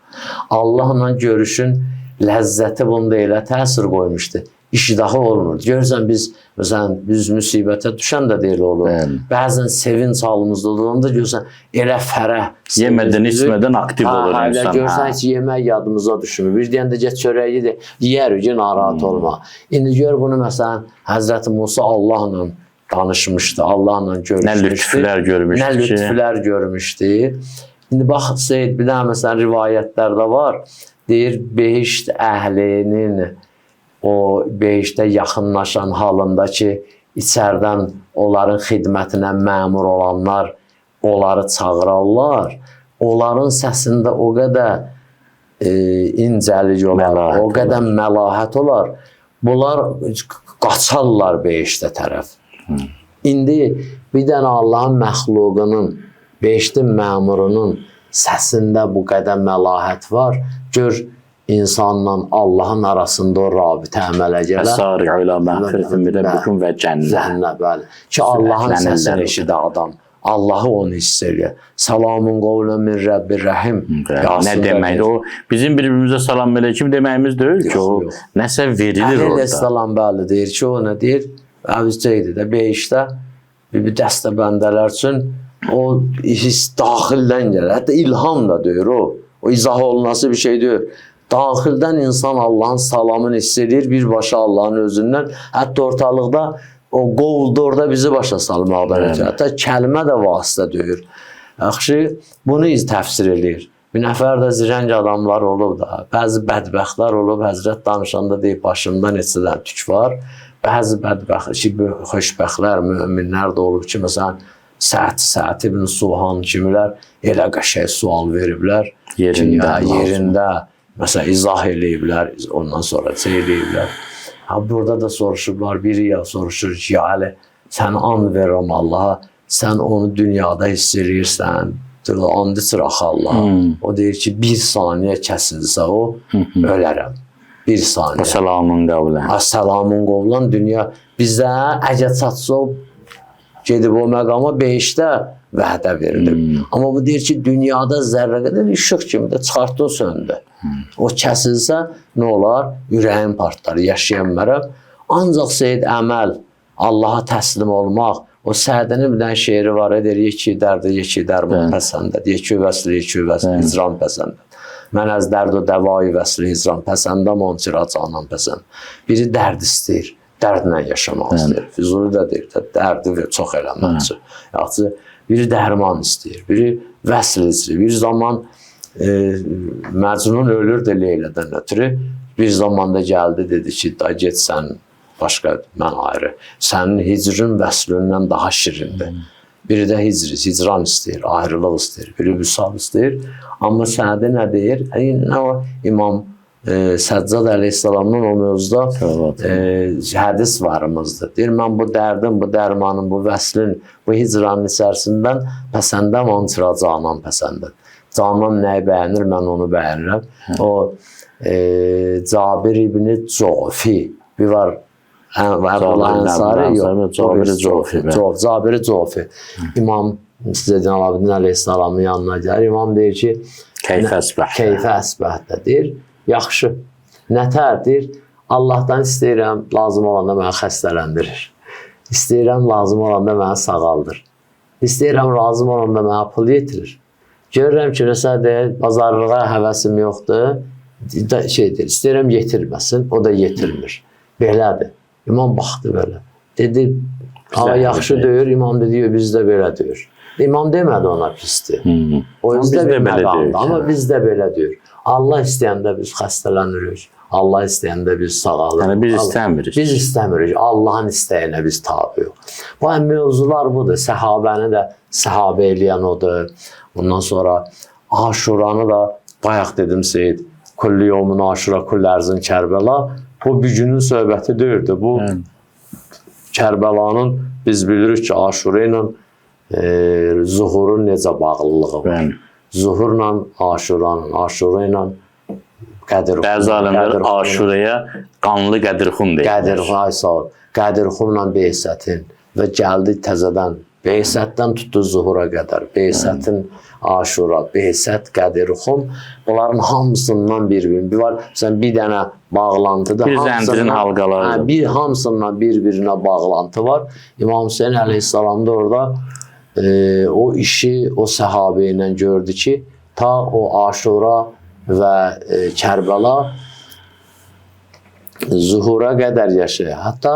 Allahla görüşün ləzzəti bunda elə təsir qoymuşdu. İştahı olmurdu. Görürsən biz, məsələn, biz müsibətə düşən də deyil olur. Bəzən sevinç halımızda olanda görürsən, elə fərəh. Yemədən, içmədən aktiv olur insan. Görürsən, heç yemək yadımıza düşmür. Bir deyəndə get çörəyi de, yiyər ki, narahat olma. İndi gör bunu, məsələn, Həzrəti Musa Allahla danışmışdı, Allahla görmüşdü. Nə lütfülər görmüşdü. Nə lütfülər görmüşdü. İndi bax, Seyid, bir dənə məsələn, rivayətlərdə var. Deyir, behişt əhlinin o behiştə yaxınlaşan halında ki, içərdən onların xidmətinə məmur olanlar onları çağırarlar. Onların səsində o qədər incəlik olar, o qədər məlahət olar. Bunlar qaçarlar behiştə tərəf. İndi bir dənə Allahın məxluqunun, behiştin məmurunun səsində bu qədər məlahət var. Gör, insanla Allahın arasında o rabitə əmələ gələ. Əsari'u ilə məğfirətin min rabbikum və cənnə. Cənnə, bəli. Ki Allahın səsini eşidə adam. Allahı onu hiss edir. Salamun qavlun min Rabbir Rəhim. Nə deməkdir? O bizim bir-birimizə salam əleykum deməyimiz deyil ki, o nəsə verilir orada. Əleyhissalam bəli deyir ki, o nə deyir? Əvvəlcəydi də 5-də bir dəstə bəndələr üçün o hiss daxildən gəlir. Hətta ilham da deyir o. O izah olunası bir şey deyir. Daxildən insan Allahın salamını hiss edir, birbaşa Allahın özündən. Hətta ortalıqda o qovuldu orada bizi başa salmaqdan ötürü. Hətta kəlmə də vasitə deyir. Yaxşı, bunu təfsir edir. Bir nəfər də zirəng adamlar olub da, bəzi bədbəxtlər olub, Həzrət danışanda deyib, başımda neçədən tük var. Bəzi xoşbəxtlər, müminlər də olub ki, məsələn, Sa'd ibn Suhan kimilər elə qəşəng sual veriblər. Yerində, məsələn, izah eləyiblər, ondan sonra eləyiblər. Burada da soruşublar, biri ya soruşur ki, ya Əli, sən and verirəm Allaha, sən onu dünyada hiss edirsən, and içirək Allaha. O deyir ki, bir saniyə kəsilsə o, ölərəm. Bir saniyə. Səlamun qavlan. Səlamun qavlan dünya bizə əgər çatsa o, gedib o məqama 5-də vədə verilib. Amma bu deyir ki, dünyada zərrə qədər işıq kimi də çıxartdı o söndü. O kəsilsə nə olar? Ürəyin partlar, yaşayanmərəm. Ancaq Seyyid əməl, Allaha təslim olmaq, o Sədinin bir dənə şeiri var edir, yeki dərdə, yeki dərman pəsəndə, yeki vəsli, hicran pəsəndə. Mən az dərd o dəvayı vəsli, hicran pəsəndəm, onun çira canan pəsənd. Biri dərd istəyir, dərdlə yaşamaq istəyir. Füzuli də deyir, dərdi çox eləmək üçün. Yaxçı, biri dərman istəyir, biri vəsl istəyir. Bir zaman Məcnun ölürdü Leylədən ötürü. Bir zamanda gəldi, dedi ki, da get sən başqa, mən ayrı. Sənin hicrin vəslündən daha şirindir. Biri də hicran istəyir, ayrılıq istəyir, biri vüsal istəyir. Amma sənədə nə deyir? Nə o İmam Səccad əleyhissalamdan o mövzuda hədis varımızdır. Deyir, mən bu dərdin, bu dərmanın, bu vəslin, bu hicranın içərisindən pəsəndəm, onun çıra canan pəsəndəm. Canan nəyi bəyənir, mən onu bəyənirəm. O Cabir ibn-i Cofi bir var. Cabir-i Cofi. İmam Zeynal Abidin əleyhissalamın yanına gəlir. İmam deyir ki, keyfə əsbəhdə deyir. Yaxşı. Nətər deyir? Allahdan istəyirəm, lazım olanda mənə xəstələndirir. İstəyirəm, lazım olanda mənə sağaldır. İstəyirəm, lazım olanda mənə pul yetirir. Görürəm ki, deyir, bazarlığa həvəsim yoxdur. İstəyirəm yetirməsin, o da yetirmir. Belədir. İmam baxdı belə. Dedi, yaxşı deyir, İmam dedi, bizdə belə deyir. İmam demədi ona pisdir. O bizdə belə deyir. Amma bizdə belə deyir. Allah istəyəndə biz xəstələnirik. Allah istəyəndə biz sağalırıq. Yəni biz istəmirik. Biz istəmirik. Allahın istəyinə biz tabiyyik. Bu mövzular budur. Səhabəni də səhabə eləyən odur. Ondan sonra Aşuranı da bayaq dedim Seyyid, kulli yomun Aşura, kulli ərzin Kərbəla. Bu bir günün söhbəti deyirdi. Bu Kərbəlanın biz bilirik ki, Aşura ilə zuhurun necə bağlılığı var. Zuhurla Aşuranın, Aşura ilə Qədirxum. Bəzi alimlər Aşuraya qanlı Qədirxum deyir. Qədirxum, ay sağ ol. Qədirxumla Beysətin və gəldi təzədən. Beysətdən tutdu zuhura qədər. Beysətin Aşura, Beysət, Qədirxum. Bunların hamısından bir-birini. Bir dənə bağlantıda. Bir zəncirin halqaları. Bir hamısından bir-birinə bağlantı var. İmam Hüseyin əleyhissalam da orada o işi o səhabə ilə gördü ki, ta o Aşura və Kərbəla zuhura qədər yaşayır. Hətta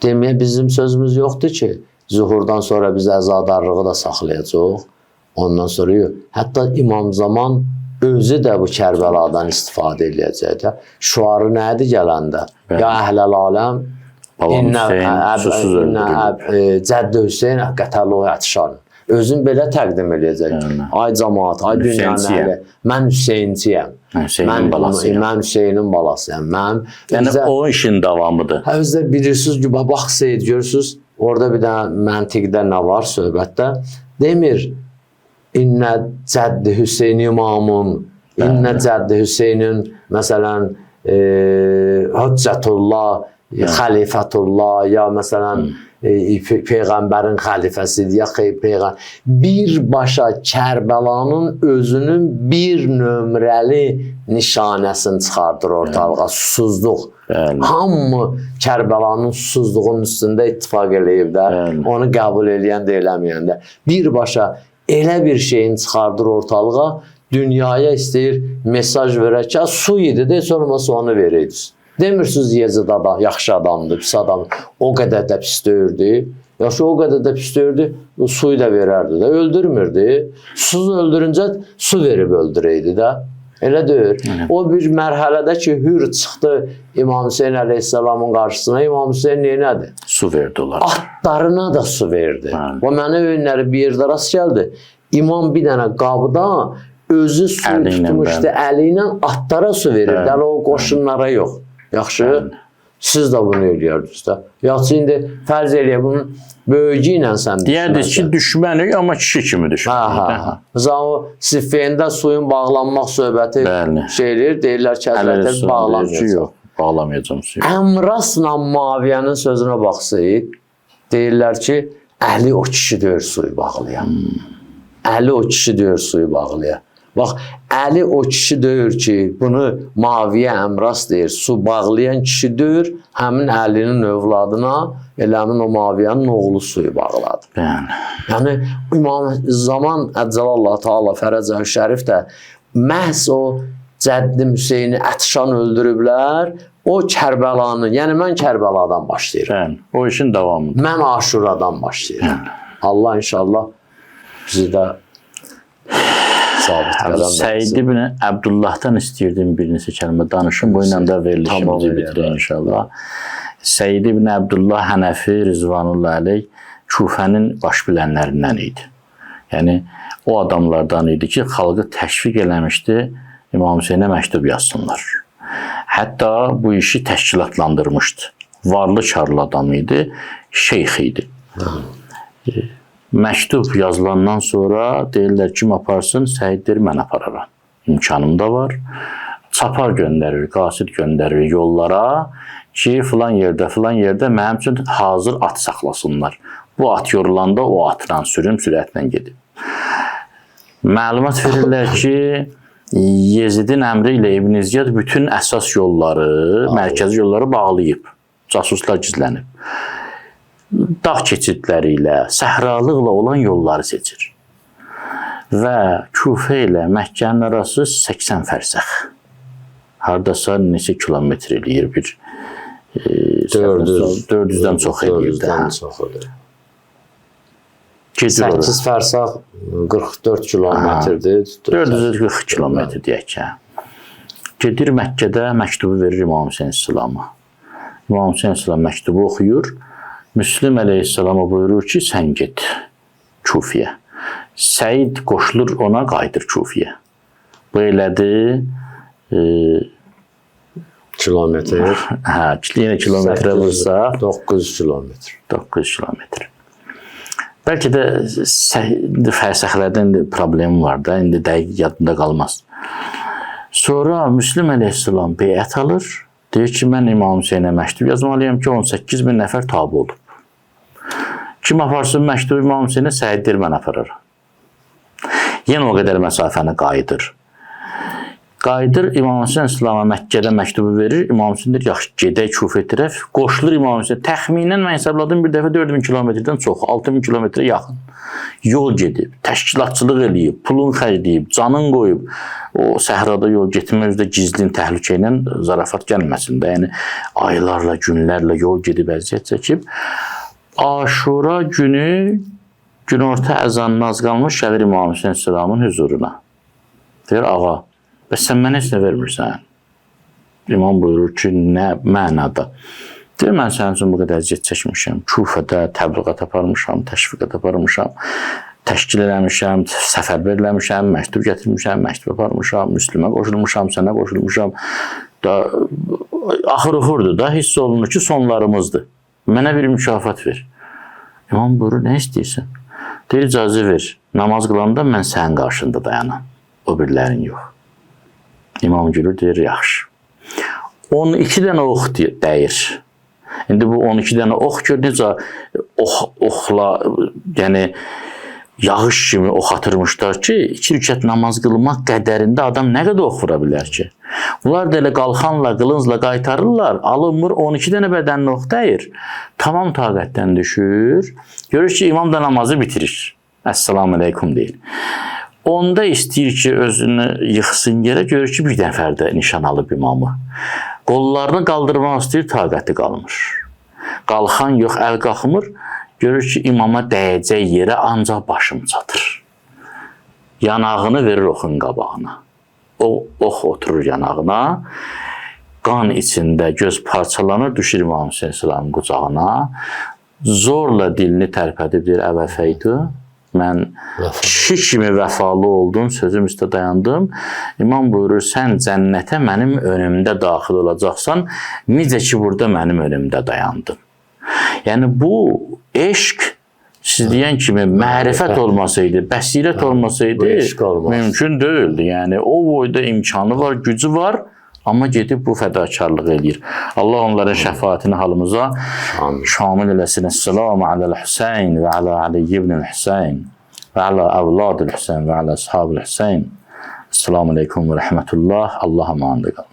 deməyə bizim sözümüz yoxdur ki, zuhurdan sonra biz əzadarlığı da saxlayacaq. Ondan sonra yox. Hətta İmam Zaman özü də bu Kərbəladan istifadə edəcək. Şuarı nədir gələndə? Ya əhləl aləm, Cəddi Hüseyin qətəluhu ətşarın. Özün belə təqdim edəcək. Ay cəmaat, ay dünyanın əhli. Mən Hüseynciyəm. Mən Hüseynin balasıyam. Yəni o işin davamıdır. Özdə bilirsiniz ki, bax Seyyid görürsünüz, orada bir dənə məntiqdə nə var söhbətdə? Demir, İnnə Cəddi Hüseyin imamın İnnə Cəddi Hüseynin, məsələn, Hüccətullah, Xəlifətullah, ya məsələn, Peyğəmbərin xəlifəsidir, ya Peyğəmbər. Birbaşa Kərbəlanın özünün bir nömrəli nişanəsini çıxardır ortalığa, susuzluq. Hamı Kərbəlanın susuzluğunun üstündə ittifaq eləyib də, onu qəbul eləyən də eləməyən də. Birbaşa elə bir şeyin çıxardır ortalığa, dünyaya istəyir mesaj verək ki, su idi də, heç olmasa onu verəydiniz. Demirsiniz Yezid adam, yaxşı adamdır, pis adam. O qədər də pis deyirdi. Yaxşı, o qədər də pis deyirdi, suyu da verərdi də, öldürmürdü. Susuz öldürüncə su verib öldürəydi də. Elə deyir. O bir mərhələdə ki, hür çıxdı İmam Hüseyin əleyhissalamın qarşısına, İmam Hüseyin neynədir? Su verdi onlar. Atlarına da su verdi. O mənə öyünləri bir yerdə rast gəldi. İmam bir dənə qabıda özü su tutmuşdu, əli ilə atlara su verirdi. Hələ o qoşunlara yox. Yaxşı, siz də bunu eləyərdiniz də. Yaxşı, indi fərz eləyək, bunun böyücü ilə sən düşmənsən. Deyərdiniz ki, düşmənik, amma kişi kimi düşmənik. Mesela o siffeyində suyun bağlanmaq söhbəti şey eləyir, deyirlər ki, həzrətlər bağlanmayacaq. Yox, bağlamayacam suyu. Əmrasla Muaviyyənin sözünə baxsayıq, deyirlər ki, Əli o kişi deyir suyu bağlayan. Əli o kişi deyir suyu bağlayan. Bax, Əli o kişi deyir ki, bunu Muaviyyə Əmras deyir, su bağlayan kişi deyir, həmin Əlinin övladına, eləmin o Muaviyyənin oğlu suyu bağladı. Yəni, İmam Zaman Əcəlallah Teala Fərəcəh Şərif də məhz o Cəddi Hüseyni Ətşan öldürüblər, o Kərbəlanı, yəni mən Kərbəladan başlayıram. O işin davamıdır. Mən Aşuradan başlayıram. Allah inşallah bizi də Səid ibn Əbdullahdan istəyirdim bir neçə kəlmə danışım. Bu ilə də verilişimizi bitirək inşallah. Səid ibn Əbdullah Hənəfi Rizvanullah əleyh Kufənin baş bilənlərindən idi. Yəni, o adamlardan idi ki, xalqı təşviq eləmişdi, İmam Hüseynə məktub yazsınlar. Hətta bu işi təşkilatlandırmışdı. Varlı çarlı adam idi, şeyx idi. Məktub yazılandan sonra deyirlər kim aparsın, Səid deyir, mən apararam. İmkanım da var. Çapar göndərir, qasid göndərir yollara ki, filan yerdə mənim üçün hazır at saxlasınlar. Bu at yorulanda o atla sürətlə gedib. Məlumat verirlər ki, Yezidin əmri ilə İbn Ziyad bütün əsas yolları, mərkəzi yolları bağlayıb. Casuslar gizlənib. Dağ keçidləri ilə, səhralıqla olan yolları seçir. Və Kufə ilə Məkkənin arası 80 fərsəx. Haradasa neçə kilometr eləyir bir 400-dən çox eləyir də. 8 fərsəx 44 kilometrdir. 440 kilometr deyək ki. Gedir Məkkədə məktubu verir İmam Hüseyin İslam'a. İmam Hüseyin İslam məktubu oxuyur. Müslim əleyhissalama buyurur ki, sən get Kufiyə. Səid qoşulur ona, qayıdır Kufiyə. Bu elədir kilometr. Yenə kilometrə vursa 900 kilometr. 900 kilometr. Bəlkə də fərsəxlərdən problem var da, indi dəqiq yadında qalmaz. Sonra Müslim əleyhissalam beyət alır. Deyir ki, mən İmam Hüseynə məktub yazmalıyam ki, 18 min nəfər tabi olub. Kim aparsın məktubu İmam Hüseynə, Səid deyir, mən apararam. Yenə o qədər məsafəni qayıdır. Qayıdır, İmam Hüseyin İslam'a Məkkədə məktubu verir. İmam Hüseyin deyir, yaxşı, gedək Kufə tərəf. Qoşulur İmam Hüseyin. Təxminən mən hesabladım bir dəfə 4000 kilometrdən çox, 6000 kilometrə yaxın. Yol gedib, təşkilatçılıq eləyib, pulun xərcləyib, canın qoyub. O səhrada yol getmə üzrə gizlin təhlükə ilə zarafat gəlməsin də. Yəni, aylarla, günlərlə yol gedib, əziyyət çəkib. Aşura günü, günorta əzanına az qalmış, gəlir İmam Hüseyin İslam'ın huzuruna. Deyir, ağa, bəs sən mənə heç nə vermirsən? İmam buyurur ki, nə mənada? Deyir, mən sənin üçün bu qədər əziyyət çəkmişəm. Kufədə təbliğat aparmışam, təşviqat aparmışam, təşkil eləmişəm, səfərbər eləmişəm, məktub gətirmişəm, məktub aparmışam, Müslümə qoşulmuşam, sənə qoşulmuşam. Axır oxurdu da, hiss olunur ki, sonlarımızdır. Mənə bir mükafat ver. İmam buyurur, nə istəyirsən? Deyir, icazə ver. Namaz qılanda mən sənin qarşında dayanam. O birilərin yox. İmam gülür, deyir, yaxşı. 12 dənə ox dəyir. İndi bu 12 dənə ox gör, necə oxla, yəni yağış kimi ox atırmışlar ki, 2 rükət namaz qılmaq qədərində adam nə qədər ox vura bilər ki? Bunlar da elə qalxanla, qılıncla qaytarırlar, alınmır, 12 dənə bədənli ox dəyir. Tamam taqətdən düşür, görür ki, imam da namazı bitirir. Əssalamu aleykum deyir. Onda istəyir ki, özünü yıxsın yerə, görür ki, bir nəfərdə nişan alıb imamı. Qollarını qaldırmaq istəyir, taqəti qalmır. Qalxan yox, əl qalxmır, görür ki, imama dəyəcək yerə ancaq başım çatır. Yanağını verir oxun qabağına. Ox oturur yanağına, qan içində göz parçalanır, düşür İmam Hüseyin Səlamın qucağına, zorla dilini tərpədib deyir, əvə fəydu, mən kişi kimi vəfalı oldum, sözüm üstə dayandım. İmam buyurur, sən cənnətə mənim önümdə daxil olacaqsan, necə ki, burada mənim önümdə dayandın. Yəni, bu eşq, siz deyən kimi, mərifət olmasaydı, bəsirət olmasaydı, mümkün deyildi. Yəni, o boyda imkanı var, gücü var, amma gedib bu fədakarlıq eləyir. Allah onların şəfaətini halımıza şamil eləsin. Esselamu aləl-Hüseyn və alə Aliyyə ibn-Hüseyn və alə əvladil-Hüseyn və alə əshabil-Hüseyn. Esselamu aleykum və rəhmətullah. Allah'a emanet qalın.